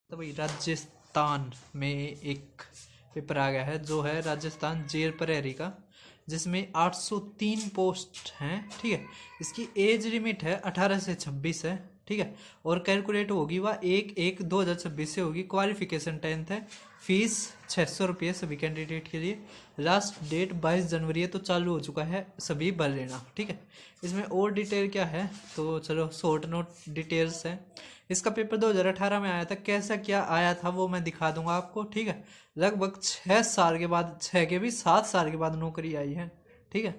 तो भाई राजस्थान में एक पेपर आ गया है जो है राजस्थान जेल प्रहरी का, जिसमें 803 पोस्ट हैं। ठीक है, इसकी एज लिमिट है 18 से 26 है। ठीक है, और कैलकुलेट होगी वह 1/1/2026 से होगी। क्वालिफिकेशन 10th है। फीस 600 रुपये सभी कैंडिडेट के लिए। लास्ट डेट 22 जनवरी है, तो चालू हो चुका है, सभी भर लेना। ठीक है, इसमें और डिटेल क्या है तो चलो शॉर्ट नोट डिटेल्स है। इसका पेपर 2018 में आया था, कैसा क्या आया था वो मैं दिखा दूंगा आपको। ठीक है, लगभग 6 साल के बाद, 6 के भी 7 साल के बाद नौकरी आई है। ठीक है,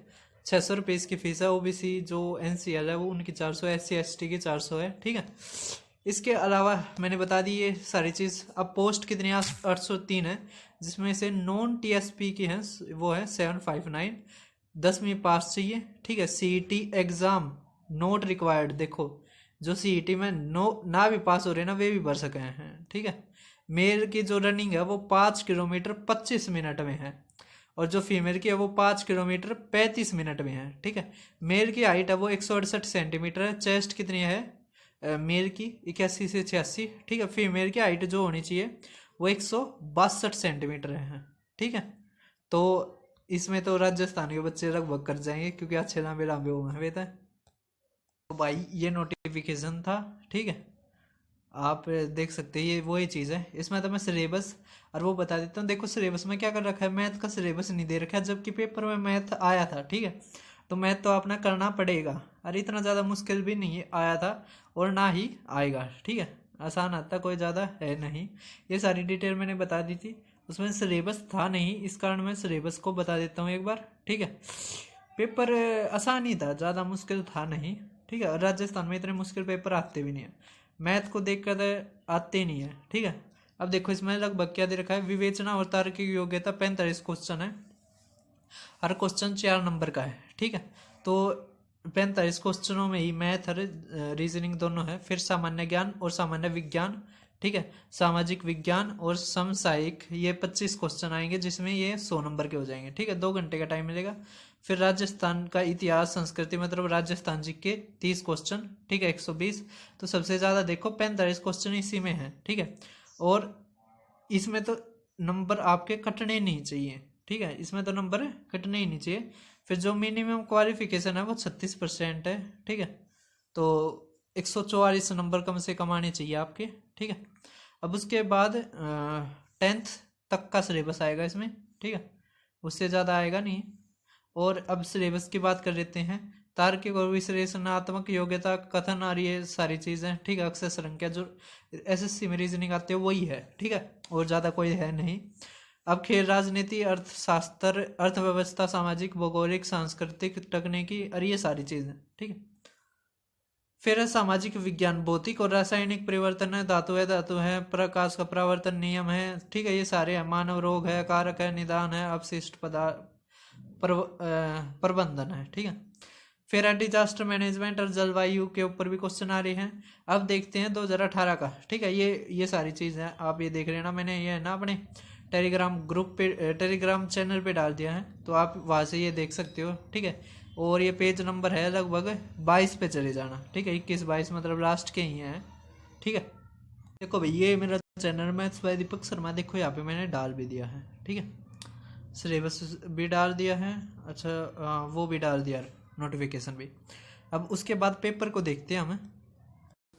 600 रुपये इसकी फीस है। ओबीसी जो एनसीएल है वो उनकी 400, SC ST की 400 है। ठीक है, इसके अलावा मैंने बता दी ये सारी चीज़। अब पोस्ट कितनी 803 है, जिसमें से नॉन TSP की है वो है 759। 10वीं पास चाहिए। ठीक है, CET एग्ज़ाम नोट रिक्वायर्ड। देखो जो CET में ना भी पास हो रहे ना वे भी भर सके हैं। ठीक है, मेल की जो रनिंग है वो 5 किलोमीटर 25 मिनट में है, और जो फीमेल की है वो 5 किलोमीटर 35 मिनट में है। ठीक है, मेल की हाइट है वो 168 सेंटीमीटर है। चेस्ट कितनी है मेल की 81 से 86। ठीक है, फीमेल की हाइट जो होनी चाहिए वो 162 सेंटीमीटर है। ठीक है, तो इसमें तो राजस्थान के बच्चे लगभग कर जाएंगे क्योंकि अच्छे लंबे लंबे हो गए थे। तो भाई ये नोटिफिकेशन था। ठीक है, आप देख सकते हैं ये वही चीज़ है। इसमें तो मैं सिलेबस और वो बता देता हूँ। देखो सिलेबस में क्या कर रखा है, मैथ का सिलेबस नहीं दे रखा है, जबकि पेपर में मैथ आया था। ठीक है, तो मैथ तो अपना करना पड़ेगा। अरे इतना ज़्यादा मुश्किल भी नहीं आया था और ना ही आएगा। ठीक है, आसान आता, कोई ज़्यादा है नहीं। ये सारी डिटेल मैंने बता दी थी। उसमें सिलेबस था नहीं, इस कारण मैं सिलेबस को बता देता हूँ एक बार। ठीक है, पेपर आसान ही था, ज़्यादा मुश्किल था नहीं। ठीक है, और राजस्थान में इतने मुश्किल पेपर आते भी नहीं है, मैथ को देख कर आते नहीं है। ठीक है, अब देखो इसमें लगभग क्या दे रखा है, विवेचना और तार्किक योग्यता 45 क्वेश्चन है, हर क्वेश्चन 4 नंबर का है। ठीक है, तो 45 क्वेश्चनों में ही मैथ और रीजनिंग दोनों है। फिर सामान्य ज्ञान और सामान्य विज्ञान। ठीक है, सामाजिक विज्ञान और समसामयिक, ये 25 क्वेश्चन आएंगे, जिसमें ये 100 नंबर के हो जाएंगे। ठीक है, 2 घंटे का टाइम मिलेगा। फिर राजस्थान का इतिहास संस्कृति मतलब राजस्थान जी के 30 क्वेश्चन। ठीक है, 120। तो सबसे ज़्यादा देखो 45 क्वेश्चन इसी में है। ठीक है, और इसमें तो नंबर आपके कटने नहीं चाहिए। ठीक है, इसमें तो नंबर कटने ही नहीं चाहिए। फिर जो मिनिमम क्वालिफिकेशन है वो 36% है। ठीक है, तो 144 नंबर कम से कम आने चाहिए आपके। ठीक है, अब उसके बाद 10th तक का सिलेबस आएगा इसमें। ठीक है, उससे ज़्यादा आएगा नहीं। और अब सिलेबस की बात कर लेते हैं। तार्किक और विश्लेषणात्मक योग्यता, कथन और ये सारी चीज़ें। ठीक है, अक्षर संख्या जो SSC में रीजनिंग आती है वही है। ठीक है, और ज़्यादा कोई है नहीं। अब खेल, राजनीति, अर्थशास्त्र, अर्थव्यवस्था, सामाजिक, भौगोलिक, सांस्कृतिक, तकनीकी और ये सारी चीज़ें। ठीक है, फिर है सामाजिक विज्ञान, भौतिक और रासायनिक परिवर्तन है, धातु है, प्रकाश का परावर्तन नियम है। ठीक है, ये सारे हैं। मानव रोग है, कारक है, निदान है, अपशिष्ट पदार्थ प्रबंधन है। ठीक है, फिर है डिजास्टर मैनेजमेंट और जलवायु के ऊपर भी क्वेश्चन आ रहे हैं। अब देखते हैं 2018 का। ठीक है, ये सारी चीज़ है, आप ये देख रहे हैं ना, मैंने ये है ना अपने टेलीग्राम ग्रुप पे, टेलीग्राम चैनल पे डाल दिया है, तो आप वहाँ से ये देख सकते हो। ठीक है, और ये पेज नंबर है लगभग 22 पे चले जाना। ठीक है, 21-22 मतलब लास्ट के ही हैं। ठीक है, देखो भाई ये मेरा channel maths by Deepak Sharma, देखो यहाँ पे मैंने डाल भी दिया है। ठीक है, सिलेबस भी डाल दिया है। अच्छा वो भी डाल दिया, नोटिफिकेशन भी। अब उसके बाद पेपर को देखते हैं हम।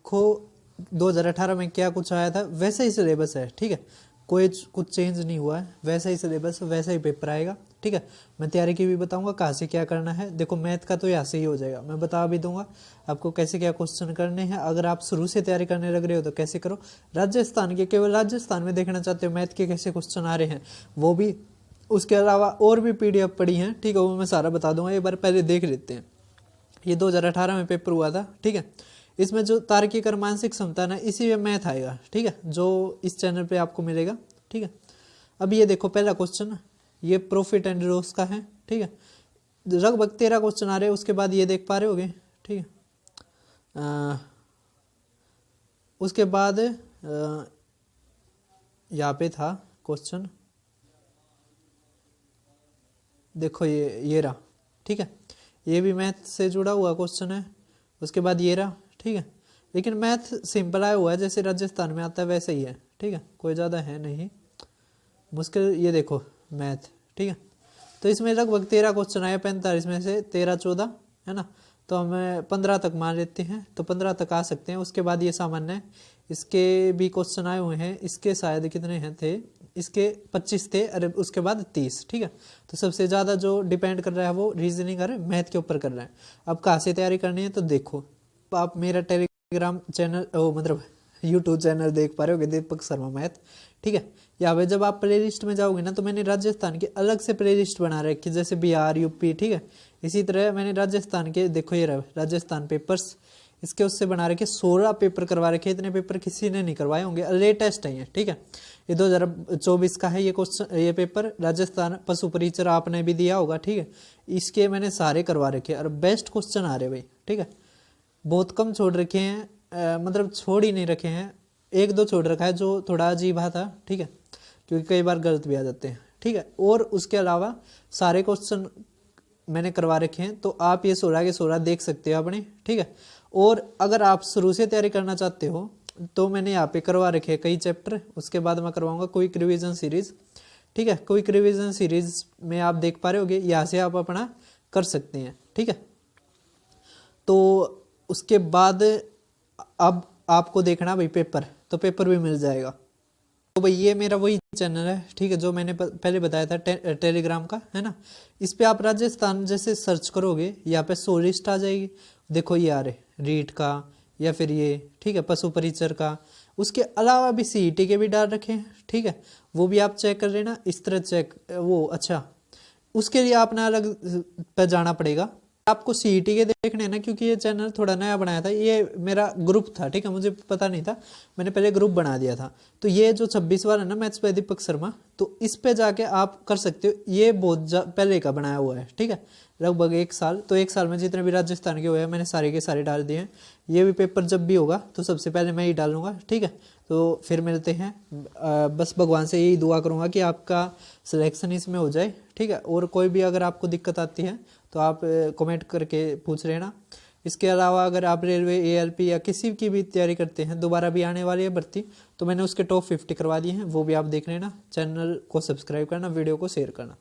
खो 2018 में क्या कुछ आया था वैसा ही सिलेबस है। ठीक है, कोई कुछ चेंज नहीं हुआ है, वैसा ही सिलेबस, वैसा ही पेपर आएगा। ठीक है, मैं तैयारी की भी बताऊंगा कहाँ से क्या करना है। देखो मैथ का तो यहाँ से ही हो जाएगा, मैं बता भी दूंगा आपको कैसे क्या क्वेश्चन करने हैं। अगर आप शुरू से तैयारी करने लग रहे हो तो कैसे करो। राजस्थान के, केवल राजस्थान में देखना चाहते हो मैथ के कैसे क्वेश्चन आ रहे हैं वो भी, उसके अलावा और भी PDF पड़ी हैं। ठीक है, वो मैं सारा बता दूंगा, एक बार पहले देख लेते हैं। ये 2018 में पेपर हुआ था। ठीक है, इसमें जो तार्किक और मानसिक क्षमता ना, इसी में मैथ आएगा। ठीक है, जो इस चैनल पे आपको मिलेगा। ठीक है, अब ये देखो पहला क्वेश्चन, ये प्रॉफिट एंड लॉस का है। ठीक है, लगभग 13 क्वेश्चन आ रहे हैं। उसके बाद ये देख पा रहे होगे। ठीक है, उसके बाद यहाँ पे था क्वेश्चन, देखो ये रहा। ठीक है, ये भी मैथ से जुड़ा हुआ क्वेश्चन है। उसके बाद ये रहा। ठीक है, लेकिन मैथ सिंपल आया हुआ है, जैसे राजस्थान में आता है वैसे ही है। ठीक है, कोई ज़्यादा है नहीं मुश्किल। ये देखो मैथ, ठीक है, तो इसमें लगभग 13 क्वेश्चन आए, 45 में से 13 14 है ना, तो हम 15 तक मान लेते हैं, तो 15 तक आ सकते हैं। उसके बाद ये सामान्य है, इसके भी क्वेश्चन आए हुए हैं, इसके शायद कितने हैं थे, इसके 25 थे, अरे उसके बाद 30, ठीक है। तो सबसे ज़्यादा जो डिपेंड कर रहा है वो रीजनिंग और मैथ के ऊपर कर रहा है। अब कहाँ से तैयारी करनी है, तो देखो आप मेरा टेलीग्राम चैनल मतलब यूट्यूब चैनल देख पा रहे होगे, दीपक शर्मा मैथ, ठीक है। यहाँ पे जब आप प्ले लिस्ट में जाओगे ना, तो मैंने राजस्थान की अलग से प्ले लिस्ट बना रखी, जैसे बिहार यूपी, ठीक है। इसी तरह मैंने राजस्थान के, देखो ये रहा राजस्थान पेपर्स, इसके उससे बना रखे 16 पेपर करवा रखे। इतने पेपर किसी ने नहीं करवाए होंगे, लेटेस्ट है ये, ठीक है। ये 2024 का है ये क्वेश्चन, ये पेपर राजस्थान पशु परिचर आपने भी दिया होगा, ठीक है। इसके मैंने सारे करवा रखे और बेस्ट क्वेश्चन आ रहे भाई, ठीक है। बहुत कम छोड़ रखे हैं, मतलब छोड़ ही नहीं रखे हैं, एक दो छोड़ रखा है जो थोड़ा अजीब था, ठीक है, क्योंकि कई बार गलत भी आ जाते हैं, ठीक है। और उसके अलावा सारे क्वेश्चन मैंने करवा रखे हैं, तो आप ये 16 के 16 देख सकते हो अपने, ठीक है। और अगर आप शुरू से तैयारी करना चाहते हो तो मैंने यहाँ पे करवा रखे हैं कई चैप्टर, उसके बाद मैं करवाऊंगा क्विक रिवीजन सीरीज, ठीक है। क्विक रिवीजन सीरीज में आप देख पा रहे होगे, यहाँ से आप अपना कर सकते हैं, ठीक है। तो उसके बाद अब आपको देखना भाई पेपर, तो पेपर भी मिल जाएगा। तो भाई ये मेरा वही चैनल है, ठीक है, जो मैंने पहले बताया था टेलीग्राम का, है ना। इस पे आप राजस्थान जैसे सर्च करोगे, यहाँ पे 100 लिस्ट आ जाएगी। देखो ये आ रहे रीट का या फिर ये, ठीक है, पशु परिचर का। उसके अलावा भी सीईटी के भी डाल रखे हैं, ठीक है, वो भी आप चेक कर लेना। इस तरह चेक वो अच्छा, उसके लिए आपने अलग पे जाना पड़ेगा। आपको सीईटी के देखने ना, क्योंकि ये चैनल थोड़ा नया बनाया था, ये मेरा ग्रुप था, ठीक है, मुझे पता नहीं था, मैंने पहले ग्रुप बना दिया था। तो ये जो 26 वाला है ना मैथ्स बाय दीपक शर्मा, तो इस पे जाके आप कर सकते हो। ये बहुत पहले का बनाया हुआ है, ठीक है, लगभग 1 साल। तो 1 साल में जितने भी राजस्थान के हुए हैं मैंने सारे के सारे डाल दिए हैं। ये भी पेपर जब भी होगा तो सबसे पहले मैं ही डालूंगा, ठीक है। तो फिर मिलते हैं, बस भगवान से यही दुआ करूंगा कि आपका सिलेक्शन इसमें हो जाए, ठीक है। और कोई भी अगर आपको दिक्कत आती है तो आप कमेंट करके पूछ लेना। इसके अलावा अगर आप रेलवे, एएलपी या किसी की भी तैयारी करते हैं, दोबारा भी आने वाली है भर्ती, तो मैंने उसके टॉप 50 करवा दिए हैं, वो भी आप देख लेना। चैनल को सब्सक्राइब करना, वीडियो को शेयर करना।